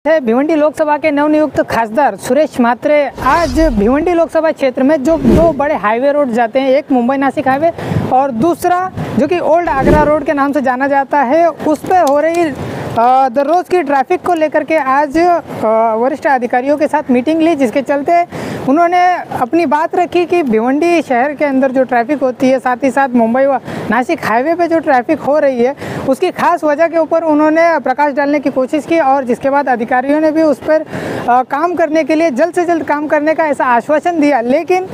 है भिवंडी लोकसभा के नवनियुक्त खासदार सुरेश म्हात्रे आज भिवंडी लोकसभा क्षेत्र में जो दो बड़े हाईवे रोड जाते हैं, एक मुंबई नासिक हाईवे और दूसरा जो कि ओल्ड आगरा रोड के नाम से जाना जाता है, उस पर हो रही दररोज़ की ट्रैफिक को लेकर के आज वरिष्ठ अधिकारियों के साथ मीटिंग ली, जिसके चलते उन्होंने अपनी बात रखी कि भिवंडी शहर के अंदर जो ट्रैफिक होती है, साथ ही साथ मुंबई व नासिक हाईवे पे जो ट्रैफिक हो रही है, उसकी खास वजह के ऊपर उन्होंने प्रकाश डालने की कोशिश की और जिसके बाद अधिकारियों ने भी उस पर काम करने के लिए जल्द से जल्द काम करने का ऐसा आश्वासन दिया। लेकिन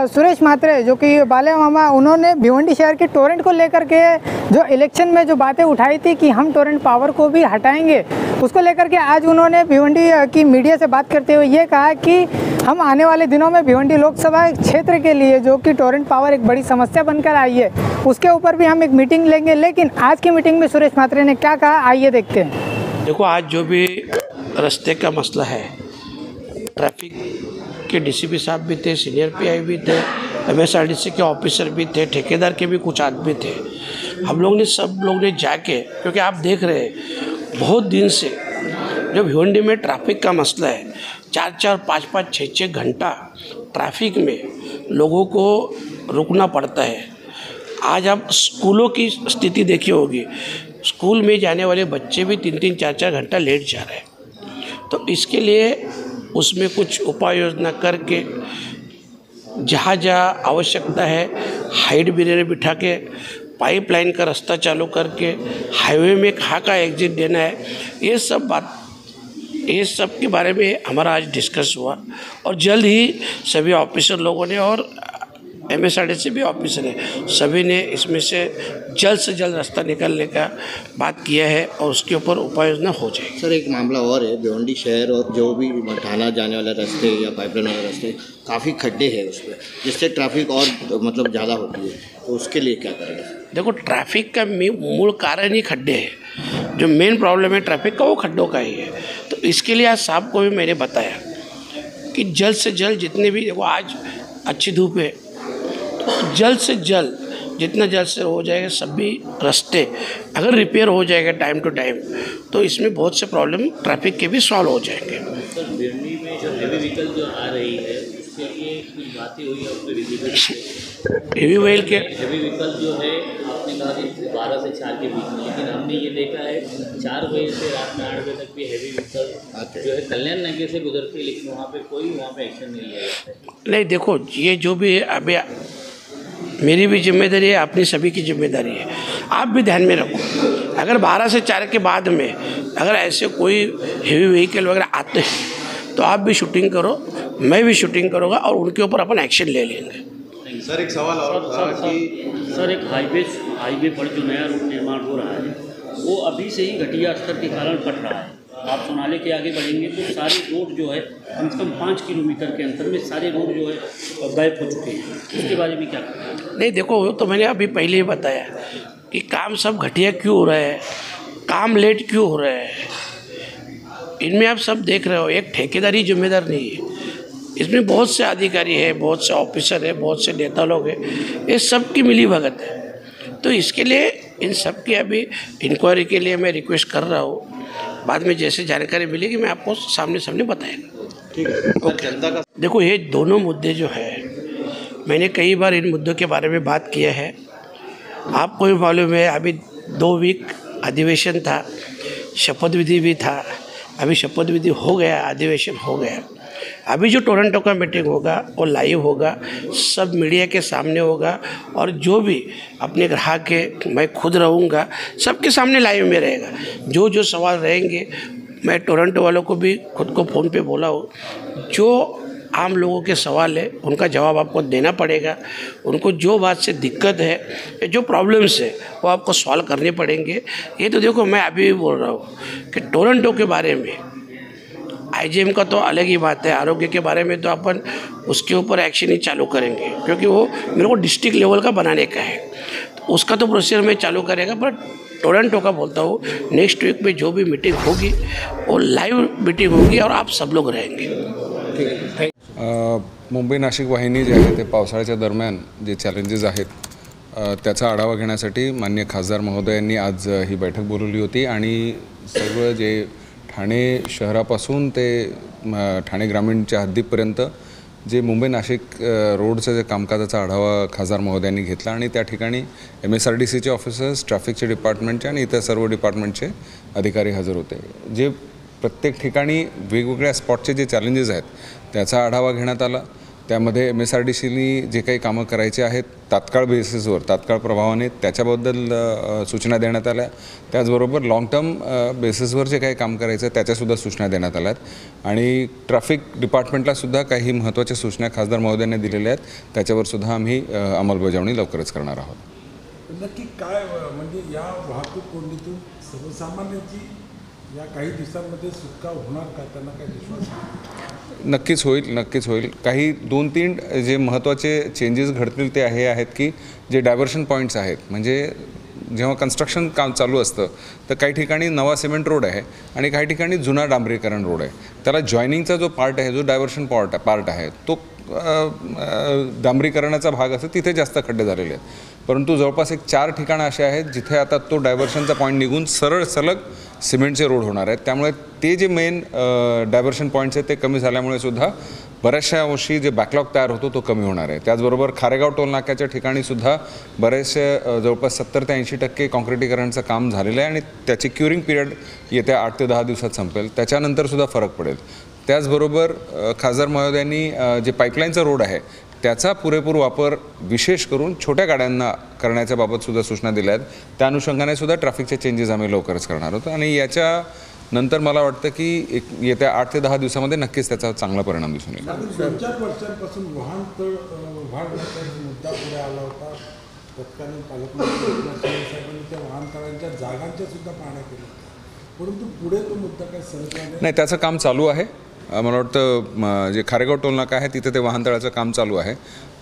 सुरेश म्हात्रे जो कि बाले मामा, उन्होंने भिवंडी शहर की टोरेंट को लेकर के जो इलेक्शन में जो बातें उठाई थी कि हम टोरेंट पावर को भी हटाएंगे, उसको लेकर के आज उन्होंने भिवंडी की मीडिया से बात करते हुए ये कहा कि हम आने वाले दिनों में भिवंडी लोकसभा क्षेत्र के लिए जो कि टोरेंट पावर एक बड़ी समस्या बनकर आई है, उसके ऊपर भी हम एक मीटिंग लेंगे। लेकिन आज की मीटिंग में सुरेश म्हात्रे ने क्या कहा, आइए देखते हैं। देखो, आज जो भी रास्ते का मसला है, ट्रैफिक के डीसीपी साहब भी थे, सीनियर पीआई भी थे, एमएसआरडीसी के ऑफिसर भी थे, ठेकेदार के भी कुछ आदमी थे। हम लोग ने सब लोग ने जाके, क्योंकि आप देख रहे हैं बहुत दिन से जो भिवंडी में ट्रैफिक का मसला है, 4-4, 5-5, 6-6 घंटा ट्रैफिक में लोगों को रुकना पड़ता है। आज आप स्कूलों की स्थिति देखी होगी, स्कूल में जाने वाले बच्चे भी 3-3, 4-4 घंटा लेट जा रहे हैं। तो इसके लिए उसमें कुछ उपाय योजना करके जहाँ जहाँ आवश्यकता है हाइट बैरियर बिठा के, पाइपलाइन का रास्ता चालू करके, हाईवे में कहाँ का एग्जिट देना है, ये सब के बारे में हमारा आज डिस्कस हुआ। और जल्द ही सभी ऑफिसर लोगों ने और एमएसआरडीसी भी ऑफिसर है, सभी ने इसमें से जल्द रास्ता निकालने का बात किया है और उसके ऊपर उपाय योजना हो जाएगी। सर, एक मामला और है, भिवंडी शहर और जो भी थाना जाने वाला रास्ते या पाइपलाइन वाले रास्ते काफ़ी खड्डे हैं उस पर, जिससे ट्रैफिक और मतलब ज़्यादा होती है, तो उसके लिए क्या करेंगे? देखो, ट्रैफिक का मूल कारण ही खड्डे है। जो मेन प्रॉब्लम है ट्रैफिक का वो खड्डों का ही है। तो इसके लिए आज साहब को भी मैंने बताया कि जल्द से जल्द जितने भी, देखो आज अच्छी धूप है, तो जल्द से जल्द जितना जल्द से हो जाएगा सभी रास्ते अगर रिपेयर हो जाएगा टाइम टू टाइम, तो इसमें बहुत से प्रॉब्लम ट्रैफिक के भी सॉल्व हो जाएंगे। सर, भिवंडी में जो हेवी व्हीकल जो आ रही है, उसके लिए कुछ बातें हुई है अपने विजिबल से? हेवी व्हीकल जो है, आपने कहा कि 12 से 4 के बीच में, लेकिन हमने ये देखा है 4 बजे से रात में 8 बजे तक भी हेवी व्हीकल जो है कल्याण नगर से गुजरती है, लेकिन वहाँ पे एक्शन नहीं लिया जाता है। नहीं, देखो, ये जो भी अभी मेरी भी जिम्मेदारी है, अपनी सभी की जिम्मेदारी है। आप भी ध्यान में रखो, अगर 12 से 4 के बाद में अगर ऐसे कोई हेवी व्हीकल वगैरह आते हैं तो आप भी शूटिंग करो, मैं भी शूटिंग करूँगा और उनके ऊपर अपन एक्शन ले लेंगे। सर, एक सवाल और था कि सर, एक हाईवे पर जो नया रोड निर्माण हो रहा है, वो अभी से ही घटिया स्तर के कारण फट रहा है। आप सोनाले के आगे बढ़ेंगे तो सारे रोड जो है कम से कम 5 किलोमीटर के अंतर में सारे रोड जो है गायब हो चुके हैं। उसके बारे में क्या करें? नहीं, देखो, वो तो मैंने अभी पहले ही बताया कि काम सब घटिया क्यों हो रहा है, काम लेट क्यों हो रहा है। इनमें आप सब देख रहे हो, एक ठेकेदारी जिम्मेदार नहीं है, इसमें बहुत से अधिकारी है, बहुत से ऑफिसर है, बहुत से नेता लोग हैं, ये सब की मिली भगत है। तो इसके लिए इन सब की अभी इंक्वायरी के लिए मैं रिक्वेस्ट कर रहा हूँ। बाद में जैसे जानकारी मिलेगी मैं आपको सामने बताएगा। ठीक है। जनता का देखो, ये दोनों मुद्दे जो है, मैंने कई बार इन मुद्दों के बारे में बात किया है। आपको भी मालूम है, अभी 2 वीक अधिवेशन था, शपथ विधि भी था। अभी शपथ विधि हो गया, अधिवेशन हो गया। अभी जो टोरंटो का मीटिंग होगा वो लाइव होगा, सब मीडिया के सामने होगा और जो भी अपने ग्राहक के, मैं खुद रहूँगा, सबके सामने लाइव में रहेगा। जो सवाल रहेंगे, मैं टोरंटो वालों को भी खुद को फ़ोन पे बोला हो, जो आम लोगों के सवाल है उनका जवाब आपको देना पड़ेगा। उनको जो बात से दिक्कत है, जो प्रॉब्लम्स है, वो आपको सॉल्व करने पड़ेंगे। ये तो देखो, मैं अभी भी बोल रहा हूँ कि टोरंटो के बारे में आईजीएम का तो अलग ही बात है, आरोग्य के बारे में तो अपन उसके ऊपर एक्शन ही चालू करेंगे, क्योंकि वो मेरे को डिस्ट्रिक्ट लेवल का बनाने का है, तो उसका तो प्रोसीजर में चालू करेगा। पर टोरंटो का बोलता हूँ, नेक्स्ट वीक में जो भी मीटिंग होगी वो लाइव मीटिंग होगी और आप सब लोग रहेंगे। मुंबई नाशिक वाहिनी जी आहे ते पावसाळ्याच्या दरम्यान जे चॅलेंजेस आहेत त्याचा आढावा घेण्यासाठी माननीय खासदार महोदयांनी आज ही बैठक बोलवली होती आणि सर्व जे ठाणे शहरापासून ते ठाणे ग्रामीणच्या हद्दीपर्यंत जे मुंबई नाशिक रोडचं जे कामकाजाचा आढावा खासदार महोदयांनी घेतला आणि त्या ठिकाणी MSRDCचे ऑफिसर्स, ट्रॅफिकचे डिपार्टमेंटचे आणि इतर सर्व डिपार्टमेंटचे अधिकारी हजर होते. जे प्रत्येक ठिकाणी वेगवेगळ्या स्पॉटचे जे चॅलेंजेस आहेत त्याचा आढावा घेण्यात आला. त्यामध्ये MSRDCनी जे काही कामं करायचे आहेत तात्काळ बेसिसवर, तात्काळ प्रभावाने त्याच्याबद्दल सूचना देण्यात आल्या. त्याचबरोबर लाँग टर्म बेसिसवर जे काही काम करायचं आहे त्याच्यासुद्धा सूचना देण्यात आल्या आहेत. आणि ट्रॅफिक डिपार्टमेंटलासुद्धा काही महत्त्वाच्या सूचना खासदार महोदयांनी दिलेल्या आहेत. त्याच्यावरसुद्धा आम्ही अंमलबजावणी लवकरच करणार आहोत. नक्की काय म्हणजे या वाहतूक कोंडीतून सर्वसामान्यांची या काही दिवसांमध्ये सुटका होणार का, त्यांना काय विश्वास? नक्कीच होईल. काही 2-3 जे महत्त्वाचे चेंजेस घडतील ते आहेत की जे डायव्हर्शन पॉईंट्स आहेत, म्हणजे जेव्हा कन्स्ट्रक्शन काम चालू असतं तर काही ठिकाणी नवा सिमेंट रोड आहे आणि काही ठिकाणी जुना डांबरीकरण रोड आहे. त्याला जॉईनिंगचा जो पार्ट आहे, जो डायव्हर्शन पार्ट आहे, तो डांबरीकरणाचा भाग असतो, तिथे जास्त खड्डे झालेले आहेत. परंतु जवळपास 4 ठिकाणं असे आहेत जिथे आता तो डायव्हर्शनचा पॉईंट निघून सरळ सलग सिमेंटचे रोड होणार आहेत. त्यामुळे ते जे मेन डायव्हर्शन पॉईंट्स आहेत ते कमी झाल्यामुळे सुद्धा बऱ्याचशा अंशी जे बॅकलॉग तयार होतो तो कमी होणार आहे. त्याचबरोबर खारेगाव टोल नाक्याच्या ठिकाणीसुद्धा बरेचसे जवळपास 70 ते 80% काँक्रिटीकरणचं काम झालेलं आहे आणि त्याची क्युरिंग पिरियड येत्या 8 ते 10 दिवसात संपेल. त्याच्यानंतरसुद्धा फरक पडेल. त्याचबरोबर खासदार महोदयांनी जे पाईपलाईनचा रोड आहे त्याचा पुरेपूर वापर विशेष करून छोट्या गाड्यांना करण्याच्या बाबतसुद्धा सूचना दिल्या आहेत. त्या अनुषंगाने सुद्धा ट्रॅफिकचे चेंजेस आम्ही लवकरच करणार आहोत आणि याच्यानंतर मला वाटतं की येत्या 8 ते 10 दिवसामध्ये नक्कीच त्याचा चांगला परिणाम दिसून येईल. 2-4 वर्षांपासून वाहनतळाचा मुद्दा पुढे आला होता. तत्कालीन पालकमंत्री साहेबांनी त्या वाहनतळांच्या जागांच्या सुद्धा पाहण्या केल्या, परंतु पुढे तो मुद्दा काय सरकला नाही. त्याचं काम चालू आहे. मला वाटतं जे खारेगाव टोल नाका आहे तिथे ते वाहनतळाचं काम चालू आहे.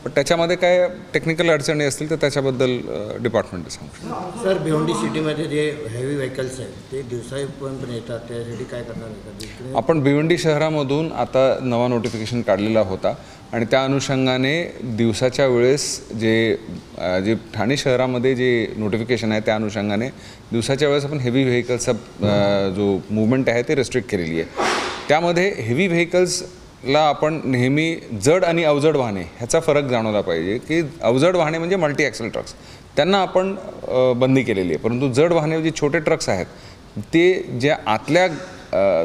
पण त्याच्यामध्ये काय टेक्निकल अडचणी असतील तर त्याच्याबद्दल डिपार्टमेंट सांगू. सर, भिवंडी सिटीमध्ये जे हेवी व्हेकल्स आहेत ते दिवसापर्यंत येतात, त्यासाठी काय करणार आहे? आपण भिवंडी शहरामधून आता नवा नोटिफिकेशन काढलेला होता आणि त्या अनुषंगाने दिवसाच्या वेळेस जे ठाणे शहरामध्ये जे नोटिफिकेशन आहे त्या अनुषंगाने दिवसाच्या वेळेस आपण हेवी व्हेकल्सचा जो मूवमेंट आहे ते रेस्ट्रिक्ट केलेली आहे. त्यामध्ये हेवी व्हेकल्सला आपण नेहमी जड आणि अवजड वाहने ह्याचा फरक जाणवला पाहिजे की अवजड वाहने म्हणजे मल्टी ॲक्सल ट्रक्स, त्यांना आपण बंदी केलेली आहे. परंतु जड वाहने जे छोटे ट्रक्स आहेत ते ज्या आतल्या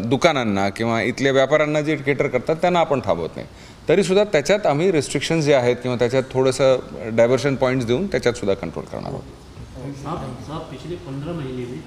दुकानांना किंवा इथल्या व्यापाऱ्यांना जे केटर करतात त्यांना आपण थांबवत नाही. तरीसुद्धा त्याच्यात आम्ही रिस्ट्रिक्शन्स जे आहेत किंवा त्याच्यात थोडंसं डायव्हर्शन पॉईंट्स देऊन त्याच्यात सुद्धा कंट्रोल करणार आहोत. साहब पिछले 15 महीने में